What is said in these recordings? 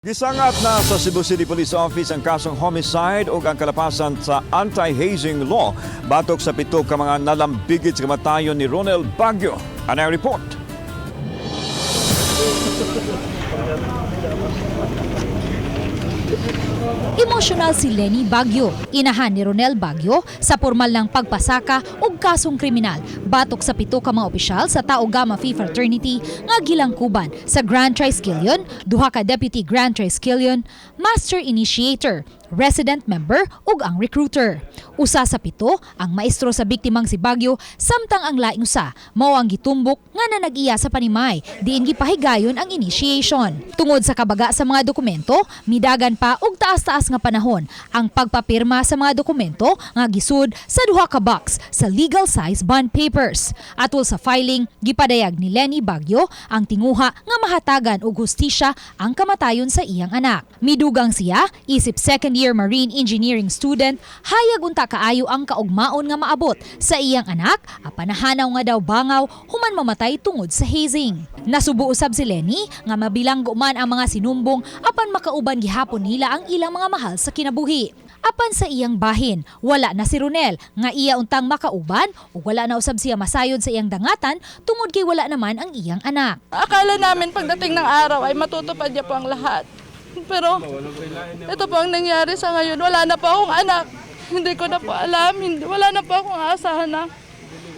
Gisangat na sa Cebu City Police Office ang kasong homicide o ang kalapasan sa anti-hazing law batok sa 7 ka mga nalambigit sa kamatayon ni Ronel Baguio. Ano ang report? Emosyonal si Lenny Baguio, inahan ni Ronel Baguio sa pormal ng pagpasaka ug kasong kriminal batok sa 7 ka mga opisyal sa Tau Gamma Phi Fraternity nga gilangkuban sa Grand Triskelion, 2 ka Deputy Grand Triskelion, Master Initiator, resident member ug ang recruiter. Usa sa 7 ang maestro sa biktimang si Baguio, samtang ang laing usa mao ang gitumbok nga nanag-iya sa panimay diin gipahigayon ang initiation. Tungod sa kabaga sa mga dokumento, midagan pa og taas-taas nga panahon ang pagpapirma sa mga dokumento nga gisud sa 2 ka box sa legal size bond papers. Atol sa filing, gipadayag ni Lenny Baguio ang tinguha nga mahatagan og hustisya ang kamatayon sa iyang anak. Midugang siya isip second year marine engineering student, hayag unta kaayo ang kaugmaon nga maabot sa iyang anak, apanahanaw nga daw bangaw human mamatay tungod sa hazing. Nasubo usab si Lenny nga mabilanggo man ang mga sinumbong apan makauban gihapon nila ang ilang mga mahal sa kinabuhi. Apan sa iyang bahin, wala na si Ronel nga iya untang makauban o wala na usab siya masayod sa iyang dangatan tungod kay wala naman ang iyang anak. Akala namin pagdating ng araw ay matutupad niya po ang lahat. Pero ito po ang nangyari sa ngayon. Wala na po akong anak. Hindi ko na po alam. Wala na po akong aasahan na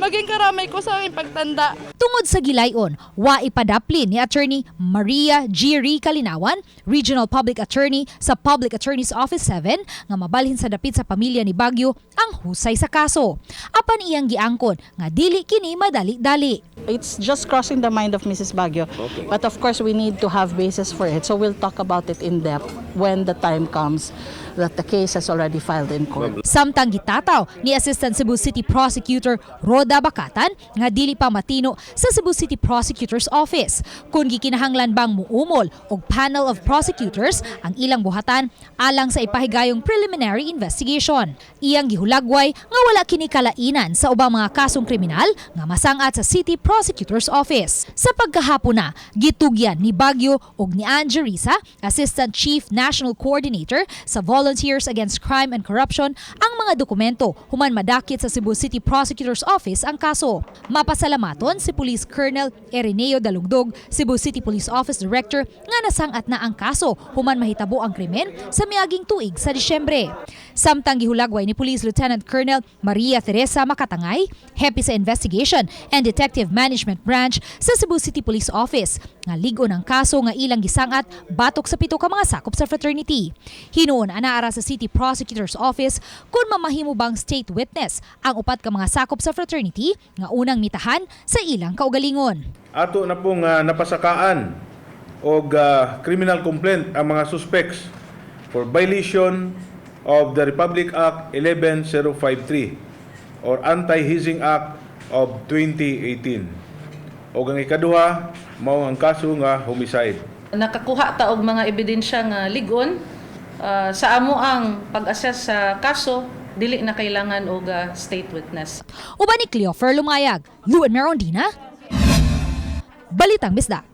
maging karamay ko sa aking pagtanda. Tungod sa gilayon, wa ipadaplin ni Attorney Maria G. Kalinawan, Regional Public Attorney sa Public Attorney's Office 7, nga mabalhin sa dapit sa pamilya ni Baguio ang husay sa kaso. Apan iyang giangkon nga dili kini madali-dali. It's just crossing the mind of Mrs. Baguio. Okay. But of course, we need to have basis for it. So we'll talk about it in depth when the time comes that the case has already filed in court. Samtang gitataw ni Assistant Cebu City Prosecutor Roda Bacatan nga dili pa matino sa Cebu City Prosecutor's Office kung gikinahanglan bang muumol og panel of prosecutors ang ilang buhatan alang sa ipahigayong preliminary investigation. Iyang gihulagway nga wala kini kalainan sa ubang mga kasong kriminal nga masangat sa City Prosecutor's Office. Sa pagkahapon na, gitugyan ni Baguio ug ni Ange Risa, Assistant Chief National Coordinator sa Volunteers Against Crime and Corruption, ang mga dokumento human madakit sa Cebu City Prosecutor's Office ang kaso. Mapasalamaton si Police Colonel Erineo Dalugdog, Cebu City Police Office Director, nga nasangat na ang kaso human mahitabo ang krimen sa miaging tuig sa Disyembre. Samtang gihulagway ni Police Lieutenant Colonel Maria Teresa Makatangay, hepe sa Investigation and Detective Management Branch sa Cebu City Police Office, nga ligon ang kaso nga ilang gisangat batok sa 7 ka mga sakop sa fraternity. Hinuon anaara sa City Prosecutor's Office kung mamahimo bang state witness ang 4 ka mga sakop sa fraternity nga unang mitahan sa ilang kaugalingon. Ato na pong napasakaan og criminal complaint ang mga suspects for violation of the Republic Act 11053 or Anti-Hazing Act of 2018. O ang ikaduha, mao ang kaso nga homicide. Nakakuha ta og mga ebidensya nga ligon sa amo ang pag-assess sa kaso, dili na kailangan og state witness. Uban ni Cleofer Lumayag, Luen Merondina, Balitang Bisdak.